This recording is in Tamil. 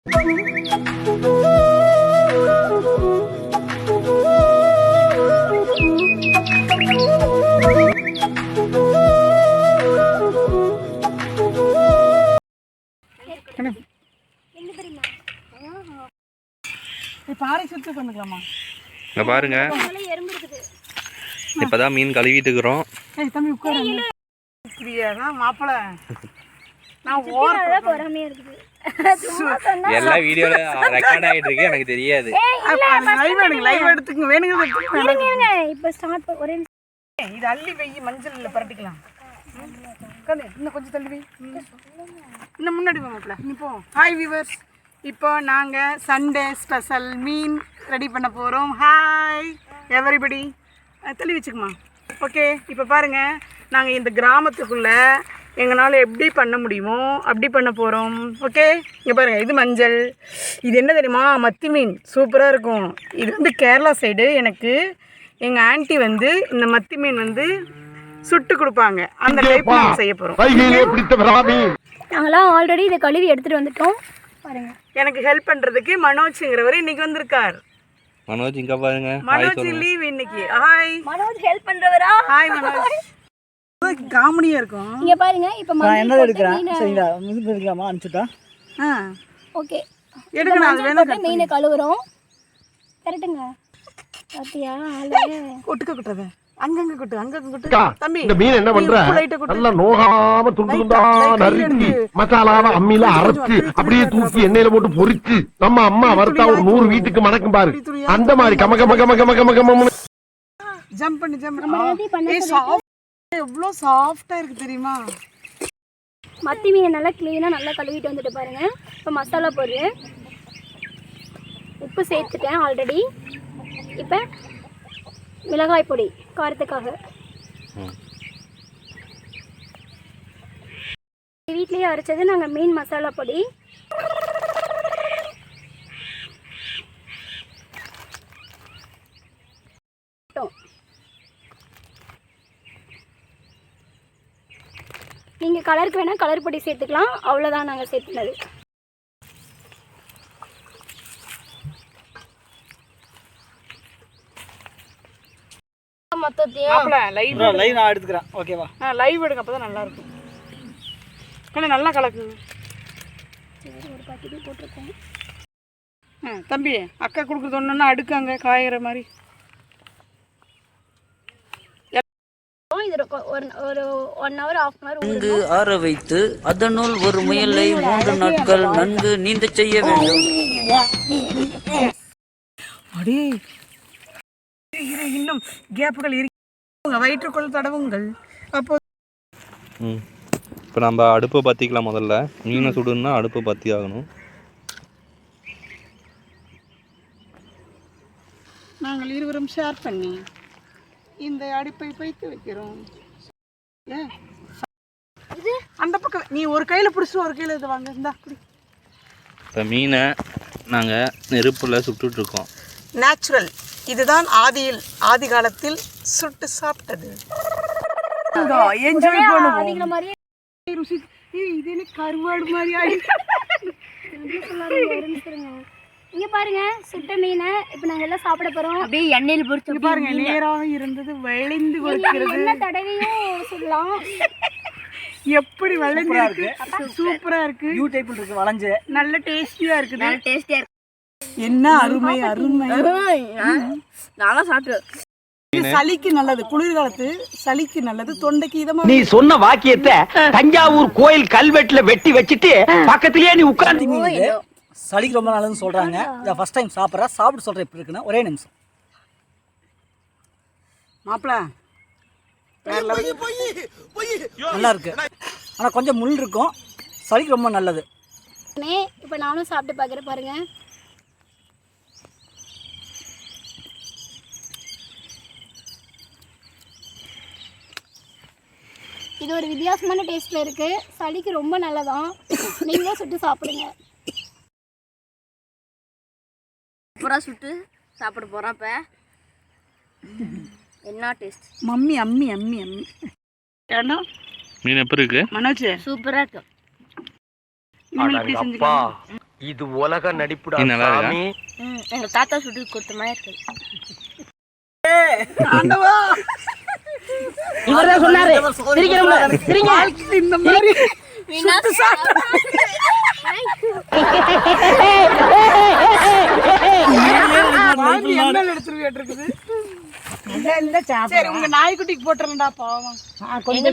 பாருங்க, இப்பதான் மீன் கழுவிட்டு இருக்கிறோம். எல்லா வீடியோல ரெக்கார்ட் ஆயிட்டு இருக்கு, எனக்கு தெரியாது. இது அள்ளி வை, மஞ்சள் பரட்டிக்கலாம். இன்னும் கொஞ்சம் தள்ளி வை, இன்னும் முன்னாடி போங்கப்பல நீ போ. ஹாய் வியூவர்ஸ், இப்போ நாங்கள் சண்டே ஸ்பெஷல் மீன் ரெடி பண்ண போகிறோம். ஹாய் எவரிபடி, தள்ளி வச்சுக்குமா. ஓகே, இப்போ பாருங்கள், நாங்கள் இந்த கிராமத்துக்குள்ளே எங்களால் எப்படி பண்ண முடியுமோ அப்படி பண்ண போகிறோம். ஓகே, இங்கே பாருங்கள், இது மஞ்சள். இது என்ன தெரியுமா, மத்தி மீன் சூப்பராக இருக்கும். இது வந்து கேரளா சைடு. எனக்கு எங்கள் ஆன்ட்டி வந்து இந்த மத்தி மீன் வந்து சுட்டு கொடுப்பாங்க. அந்த டைப் நாங்கள் செய்ய போகிறோம். நாங்களாம் ஆல்ரெடி இதை கழுவி எடுத்துகிட்டு வந்துட்டோம். பாருங்க, எனக்கு ஹெல்ப் பண்ணுறதுக்கு மனோஜ்ங்கிறவர் இன்னைக்கு வந்திருக்கார். மனோஜ் இங்கே பாருங்க, மனோஜ் லீவ் இன்னைக்கு. ஹாய் மனோஜ், ஹெல்ப் பண்ணுறவரா? ஹாய் மனோஜ். காமெடியாக இருக்கும். இங்கே பாருங்க, இப்போ என்ன எடுக்கிறேன், சரிங்களா? முதுகு எடுக்கலாமா, அனுப்பிச்சுட்டா? ஓகே, எடுக்கணும். அது வேணும். மீனை கழுவுறோம். கரெக்டுங்க, பாத்தியா? கொட்டுக்க கொட்டுறத அங்கங்க கொட்டு, அங்கங்க கொட்டு. தம்பி, இந்த மீன் என்ன பண்ற? நல்லா நோகாம துண்டு துண்டா நறுக்கி மசாலாவை அம்மியில அரைச்சு அப்படியே தூக்கி எண்ணெயில போட்டு பொரிச்சு நம்ம அம்மா வறுத்தா ஒரு 100 வீட்டுக்கு மணக்கும் பாரு. அந்த மாதிரி கம கம கம கம கம கம ஜம்ப் பண்ணி எவ்வளோ சாஃப்டா இருக்கு தெரியுமா? மத்தி மீனை நல்லா க்ளீனாக நல்லா கழுவிட்டு வந்துட்டு பாருங்க. இப்போ மசாலா போடுறேன். உப்பு சேர்த்துட்டேன் ஆல்ரெடி. இப்போ மிளகாய் பொடி காரத்துக்காக. வீட்லேயே அரைச்சது நாங்கள் மீன் மசாலா பொடி. நீங்கள் கலருக்கு வேணால் கலர் பொடி சேர்த்துக்கலாம். அவ்வளோதான் நாங்கள் சேர்த்துனது. லைவ் நான் எடுத்துக்கிறேன். ஓகேவா? லைவ் எடுங்க, அப்பதான் நல்லா இருக்கும். கொஞ்சம் நல்லா கலக்குங்க. ஒரு பாக்கெட் போட்டிருக்கோம். தம்பி, அக்கா கொடுக்குறது ஒன்றுன்னா அடுக்காங்க காய்கிற மாதிரி. இது ஒரு 1 hour 1/2 hour நன்கு ஆற வைத்து அதனுள் ஒரு முயலை 3 நாட்கள் நன்கு நீந்த செய்ய வேண்டும். அடே, இன்னும் கேப்புகள் இருக்கு, வயிற்றுக்குள் தடவுங்கள். அப்போ இப்போ நம்ம அடுப்பை பற்றிக்கலாம். முதல்ல மீனை சுடுன்னா அடுப்பை பற்றி ஆகணும். நாங்கள் இருவரும் ஷேர் பண்ணி இந்த அடுப்பை வைத்து வைக்கிறோம். அந்த பக்கம் நீ ஒரு கையில் பிடிச்சி ஒரு கையில் இதை வாங்க. இந்தா இப்போ மீனை நாங்கள் நெருப்பில் சுட்டுட்ருக்கோம். நேச்சுரல். இதுதான் ஆதி காலத்தில் சுட்டு சாப்பிட்டது. என்ஜாய் பண்ணுவோம். ருசி. இது என்ன கருவாடு மாதிரி ஆயிடுச்சு. இங்கே பாருங்க, சுட்ட மீனை இப்போ நாங்கள் எல்லாம் சாப்பிட போகிறோம். அப்படியே எண்ணெயில் பொறிச்சு பாருங்க, நேராக இருந்தது வளைந்து கொடுக்கிறது. என்ன தடவையும் சொல்லலாம். எப்படி வளைந்து இருக்கு, சூப்பரா இருக்கு. யூ டைப்ல இருக்கு, வளைஞ்சு நல்ல டேஸ்டியா இருக்குது. நல்ல டேஸ்டியா இருக்கு. என்ன அருமை அருமை. நல்லா சாப்பிட்டு சளிக்கு நல்லது, குளிர்காலத்து சளிக்கு நல்லது, தொண்டைக்கு இதமா. நீ சொன்ன வாக்கியத்தை தஞ்சாவூர் கோயில் கல்வெட்டுல வெட்டி வச்சுட்டு பக்கத்திலேயே நீ உட்கார்ந்து. சளிக்கு ரொம்ப நல்லதுன்னு சொல்றாங்க. இதை ஃபர்ஸ்ட் டைம் சாப்பிட்றா, சாப்பிட்டு சொல்றேன் எப்படி இருக்குன்னா. ஒரே நிமிஷம் மாப்பிள்ள, நல்லா இருக்கு. ஆனா கொஞ்சம் முள் இருக்கும். சளிக்கு ரொம்ப நல்லது. இப்போ நானும் சாப்பிட்டு பார்க்குறேன். பாருங்க, இது ஒரு வித்தியாசமான டேஸ்ட்ல இருக்கு. சளிக்கு ரொம்ப நல்லதான். நீங்களும் சுட்டு சாப்பிடுங்க. சூப்பராக சுட்டு சாப்பிட போகிறோம். இப்போ என்ன டேஸ்ட், மம்மி அம்மி அம்மி அம்மி. ஏன்னா மீன் எப்படி இருக்கு மனோஜ்? சூப்பராக இருக்கு. செஞ்சுக்கலாம். இது உலக நடிப்புடா நீ நல்லா இருக்கா? சாமி. எங்க தாத்தா சுட்டு கொடுத்த மாதிரி இருக்கு. ஆண்டவா இவர்தான் சொன்னாரு சிரிக்கிறோம்ல சிரிங்க வாழ்க்கையில இந்த மாதிரி சுட்டு சாப்பிட்டா வாங்கி எண்ணெய் எடுத்துட்டு இருக்குது. சரி உங்க நாய்க்குட்டிக்கு போட்டுறேன்டா பாவம். எங்க